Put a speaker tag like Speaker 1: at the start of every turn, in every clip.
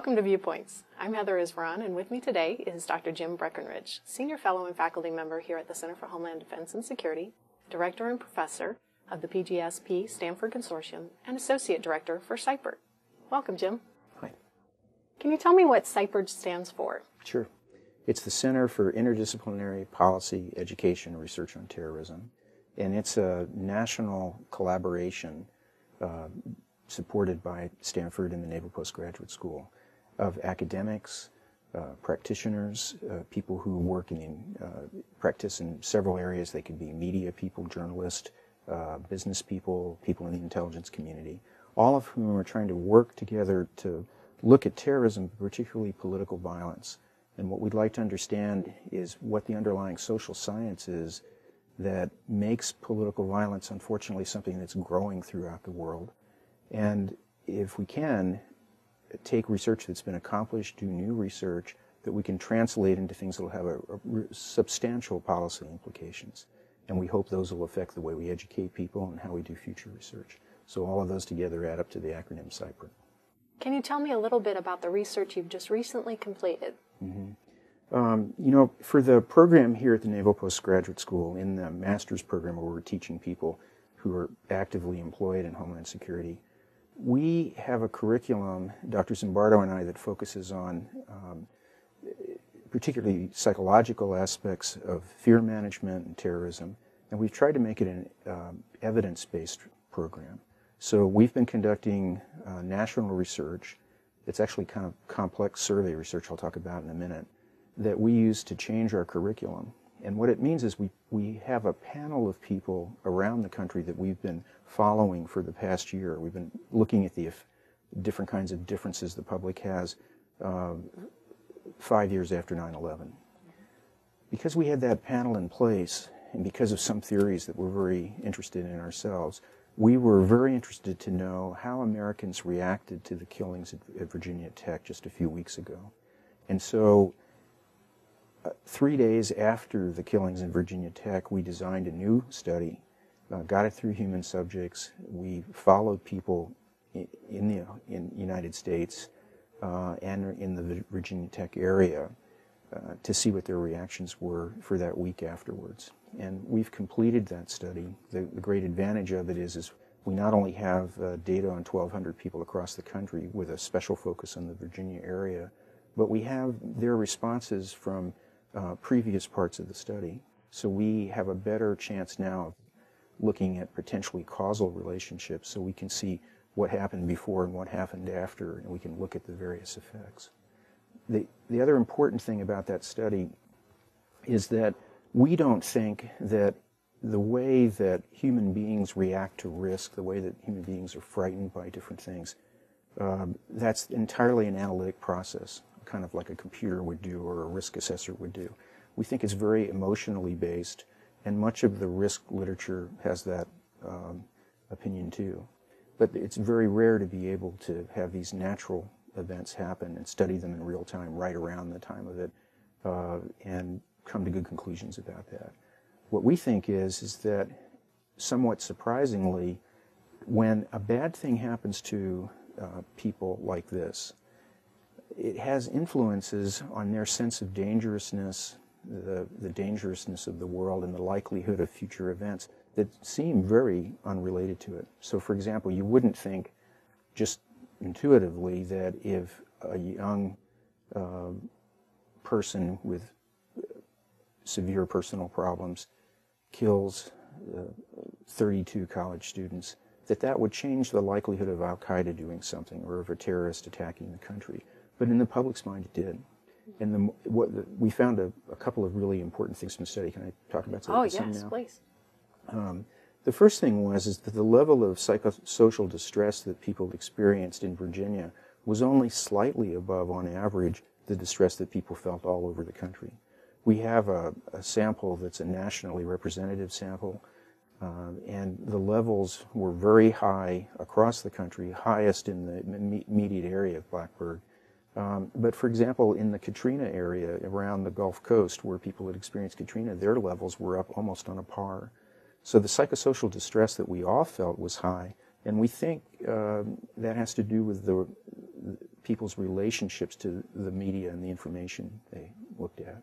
Speaker 1: Welcome to Viewpoints. I'm Heather Isvaron, and with me today is Dr. Jim Breckenridge, Senior Fellow and Faculty Member here at the Center for Homeland Defense and Security, Director and Professor of the PGSP Stanford Consortium, and Associate Director for CIPERT. Welcome, Jim.
Speaker 2: Hi.
Speaker 1: Can you tell me what CIPERT stands for?
Speaker 2: Sure. It's the Center for Interdisciplinary Policy, Education, and Research on Terrorism, and it's a national collaboration supported by Stanford and the Naval Postgraduate School of academics, practitioners, people who work in practice in several areas. They could be media people, journalists, business people, people in the intelligence community, all of whom are trying to work together to look at terrorism, particularly political violence. And what we'd like to understand is what the underlying social science is that makes political violence, unfortunately, something that's growing throughout the world. And if we can, take research that's been accomplished, do new research that we can translate into things that will have substantial policy implications. And we hope those will affect the way we educate people and how we do future research. So all of those together add up to the acronym CIPERT.
Speaker 1: Can you tell me a little bit about the research you've just recently completed?
Speaker 2: For the program here at the Naval Postgraduate School, in the master's program where we're teaching people who are actively employed in Homeland Security, we have a curriculum, Dr. Zimbardo and I, that focuses on particularly psychological aspects of fear management and terrorism, and we've tried to make it an evidence-based program. So we've been conducting national research. It's actually kind of complex survey research I'll talk about in a minute, that we use to change our curriculum. And what it means is we have a panel of people around the country that we've been following for the past year. We've been looking at the different kinds of differences the public has 5 years after 9/11. Because we had that panel in place, and because of some theories that we're very interested in ourselves, we were very interested to know how Americans reacted to the killings at Virginia Tech just a few weeks ago. And so 3 days after the killings in Virginia Tech, we designed a new study, got it through human subjects. We followed people in the United States and in the Virginia Tech area to see what their reactions were for that week afterwards. And we've completed that study. The great advantage of it is we not only have data on 1,200 people across the country with a special focus on the Virginia area, but we have their responses from previous parts of the study. So we have a better chance now of looking at potentially causal relationships, so we can see what happened before and what happened after, and we can look at the various effects. The other important thing about that study is that we don't think that the way that human beings react to risk, the way that human beings are frightened by different things, that's entirely an analytic process, kind of like a computer would do or a risk assessor would do. We think it's very emotionally based, and much of the risk literature has that opinion too. But it's very rare to be able to have these natural events happen and study them in real time right around the time of it and come to good conclusions about that. What we think is that, somewhat surprisingly, when a bad thing happens to people like this, it has influences on their sense of dangerousness, the dangerousness of the world, and the likelihood of future events that seem very unrelated to it. So, for example, you wouldn't think just intuitively that if a young person with severe personal problems kills 32 college students, that would change the likelihood of Al-Qaeda doing something or of a terrorist attacking the country. But in the public's mind, it did. And we found a couple of really important things from the study. Can I talk about some now?
Speaker 1: Oh, yes, please.
Speaker 2: The first thing is that the level of psychosocial distress that people experienced in Virginia was only slightly above, on average, the distress that people felt all over the country. We have a sample that's a nationally representative sample, and the levels were very high across the country, highest in the immediate area of Blacksburg. But for example, in the Katrina area around the Gulf Coast, where people had experienced Katrina, their levels were up almost on a par. So the psychosocial distress that we all felt was high, and we think that has to do with the people's relationships to the media and the information they looked at.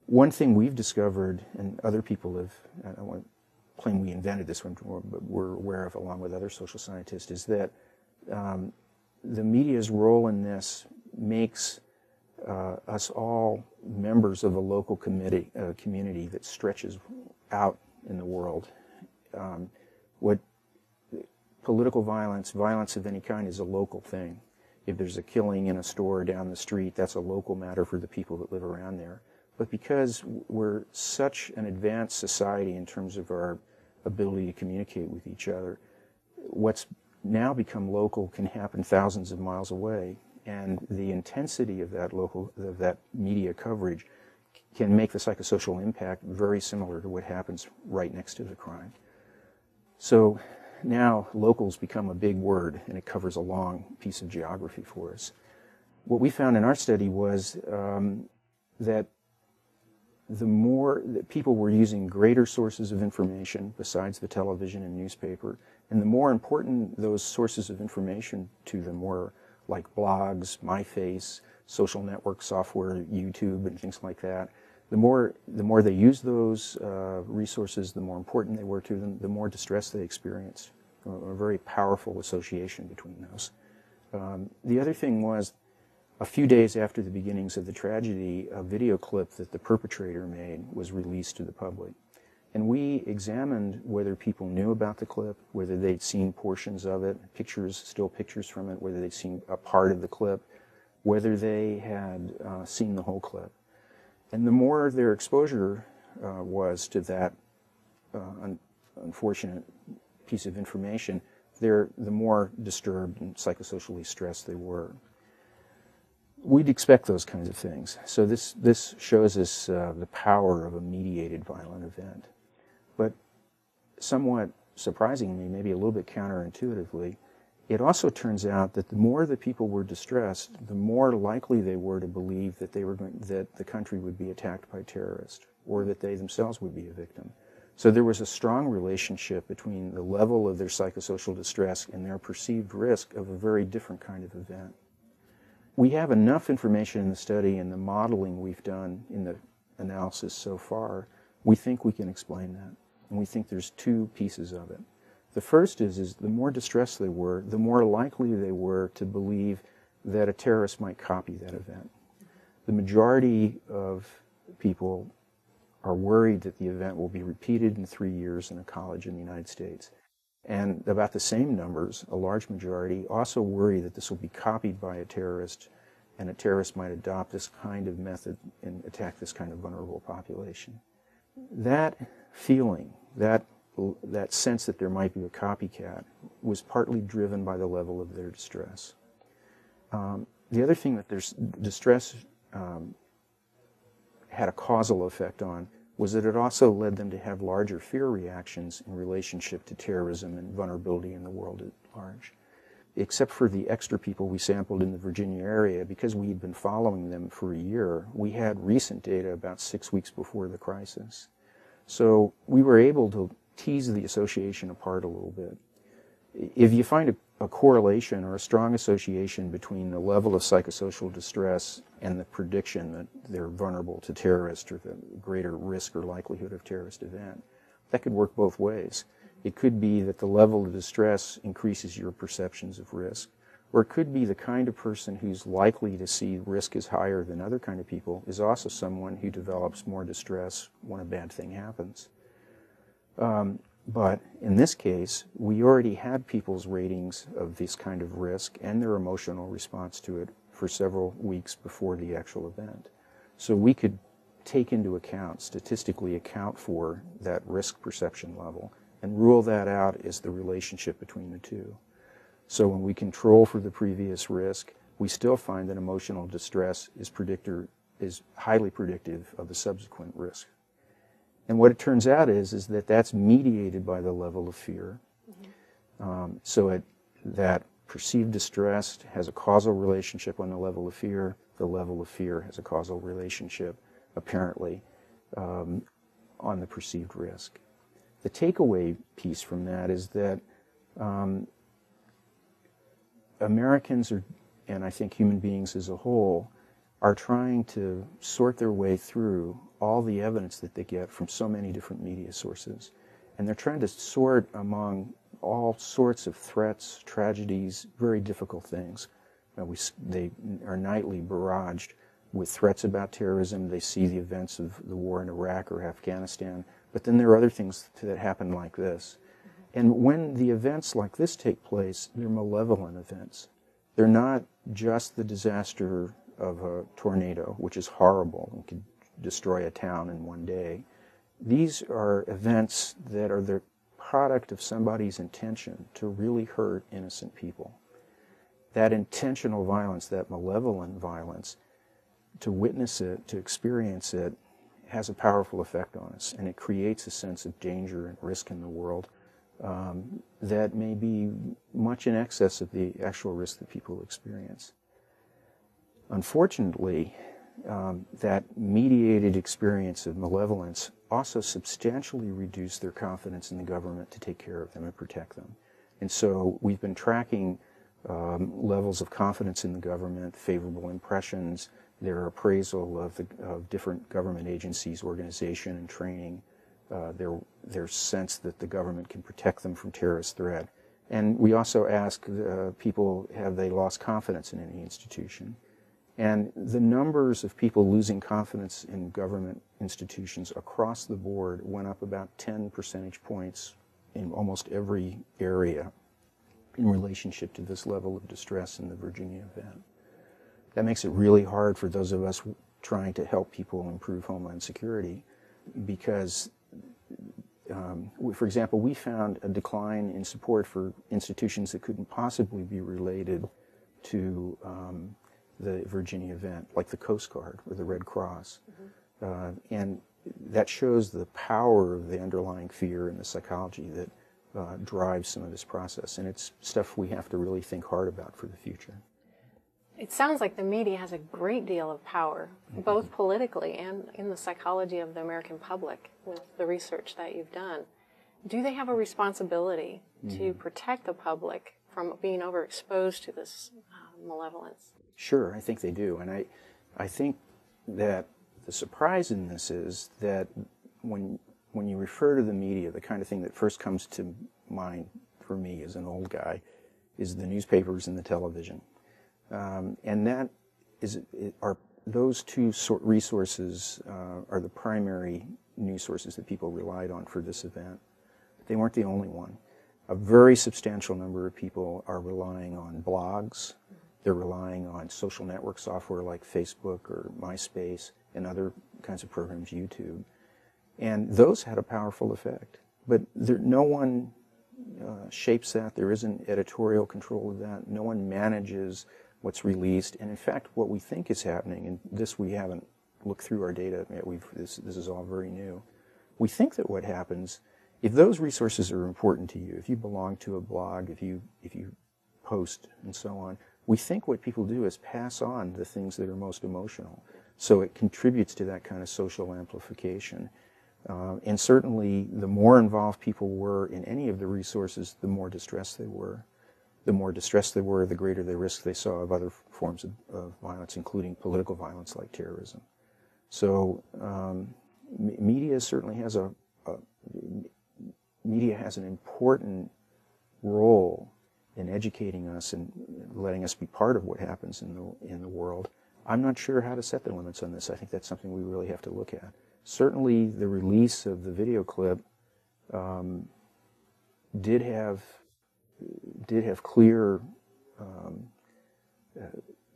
Speaker 2: One thing we've discovered, and other people have, I don't want to claim we invented this one, but we're aware of along with other social scientists, is that the media's role in this makes us all members of a local community that stretches out in the world. What political violence of any kind is a local thing. If there's a killing in a store down the street, that's a local matter for the people that live around there. But because we're such an advanced society in terms of our ability to communicate with each other, what's now become local can happen thousands of miles away, and the intensity of that media coverage can make the psychosocial impact very similar to what happens right next to the crime. So now locals become a big word, and it covers a long piece of geography for us. What we found in our study was that the more that people were using greater sources of information besides the television and newspaper, and the more important those sources of information to them were, like blogs, MyFace, social network software, YouTube, and things like that, the more they used those resources, the more important they were to them, the more distress they experienced. A very powerful association between those. The other thing was, a few days after the beginnings of the tragedy, a video clip that the perpetrator made was released to the public. And we examined whether people knew about the clip, whether they'd seen portions of it, still pictures from it, whether they'd seen a part of the clip, whether they had seen the whole clip. And the more their exposure was to that unfortunate piece of information, the more disturbed and psychosocially stressed they were. We'd expect those kinds of things. So this shows us the power of a mediated violent event. But somewhat surprisingly, maybe a little bit counterintuitively, it also turns out that the more the people were distressed, the more likely they were to believe that that the country would be attacked by terrorists, or that they themselves would be a victim. So there was a strong relationship between the level of their psychosocial distress and their perceived risk of a very different kind of event. We have enough information in the study and the modeling we've done in the analysis so far, we think we can explain that. And we think there's two pieces of it. The first is the more distressed they were, the more likely they were to believe that a terrorist might copy that event. The majority of people are worried that the event will be repeated in 3 years in a college in the United States. And about the same numbers, a large majority, also worry that this will be copied by a terrorist, and a terrorist might adopt this kind of method and attack this kind of vulnerable population. That feeling, that sense that there might be a copycat, was partly driven by the level of their distress. The other thing that their distress had a causal effect on was that it also led them to have larger fear reactions in relationship to terrorism and vulnerability in the world at large. Except for the extra people we sampled in the Virginia area, because we had been following them for a year, we had recent data about 6 weeks before the crisis. So we were able to tease the association apart a little bit. If you find a correlation or a strong association between the level of psychosocial distress and the prediction that they're vulnerable to terrorists or the greater risk or likelihood of terrorist event, that could work both ways. It could be that the level of distress increases your perceptions of risk, or it could be the kind of person who's likely to see risk as higher than other kind of people is also someone who develops more distress when a bad thing happens. But in this case, we already had people's ratings of this kind of risk and their emotional response to it for several weeks before the actual event. So we could take into account, statistically account for that risk perception level and rule that out as the relationship between the two. So when we control for the previous risk, we still find that emotional distress is highly predictive of the subsequent risk. And what it turns out is that that's mediated by the level of fear. That perceived distress has a causal relationship on the level of fear. The level of fear has a causal relationship, apparently, on the perceived risk. The takeaway piece from that is that Americans and I think human beings as a whole, are trying to sort their way through all the evidence that they get from so many different media sources. And they're trying to sort among all sorts of threats, tragedies, very difficult things. They are nightly barraged with threats about terrorism. They see the events of the war in Iraq or Afghanistan. But then there are other things that happen like this. And when the events like this take place, they're malevolent events. They're not just the disaster of a tornado, which is horrible and could destroy a town in one day. These are events that are the product of somebody's intention to really hurt innocent people. That intentional violence, that malevolent violence, to witness it, to experience it, has a powerful effect on us, and it creates a sense of danger and risk in the world that may be much in excess of the actual risk that people experience. Unfortunately, that mediated experience of malevolence also substantially reduced their confidence in the government to take care of them and protect them. And so we've been tracking levels of confidence in the government, favorable impressions, their appraisal of different government agencies, organization, and training, their sense that the government can protect them from terrorist threat. And we also ask people, have they lost confidence in any institution? And the numbers of people losing confidence in government institutions across the board went up about 10 percentage points in almost every area in relationship to this level of distress in the Virginia event. That makes it really hard for those of us trying to help people improve homeland security because, for example, we found a decline in support for institutions that couldn't possibly be related to the Virginia event, like the Coast Guard or the Red Cross. And that shows the power of the underlying fear and the psychology that drives some of this process. And it's stuff we have to really think hard about for the future.
Speaker 1: It sounds like the media has a great deal of power, both politically and in the psychology of the American public with the research that you've done. Do they have a responsibility to protect the public from being overexposed to this malevolence?
Speaker 2: Sure, I think they do. And I think that the surprise in this is that when you refer to the media, the kind of thing that first comes to mind for me as an old guy is the newspapers and the television. And that are those two resources are the primary news sources that people relied on for this event. They weren't the only one. A very substantial number of people are relying on blogs. They're relying on social network software like Facebook or MySpace and other kinds of programs, YouTube. And those had a powerful effect. But no one shapes that. There isn't editorial control of that. No one manages what's released. And in fact, what we think is happening, and this we haven't looked through our data yet, this is all very new. We think that what happens, if those resources are important to you, if you belong to a blog, if you post and so on, we think what people do is pass on the things that are most emotional. So it contributes to that kind of social amplification. And certainly, the more involved people were in any of the resources, the more distressed they were. The more distressed they were, the greater the risk they saw of other forms of violence, including political violence like terrorism. So media certainly has media has an important role in educating us and letting us be part of what happens in the world. I'm not sure how to set the limits on this. I think that's something we really have to look at. Certainly, the release of the video clip did have clear,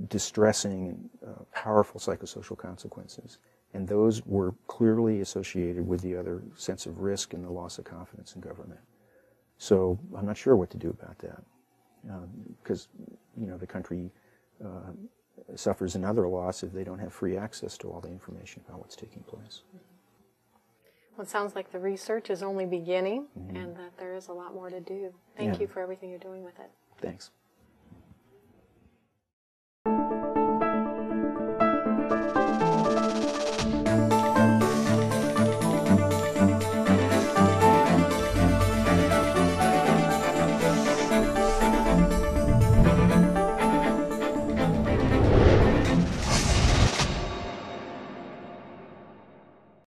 Speaker 2: distressing, and powerful psychosocial consequences, and those were clearly associated with the other sense of risk and the loss of confidence in government. So I'm not sure what to do about that, because the country suffers another loss if they don't have free access to all the information about what's taking place.
Speaker 1: Well, it sounds like the research is only beginning and that there is a lot more to do. Thank you for everything you're doing with it.
Speaker 2: Thanks.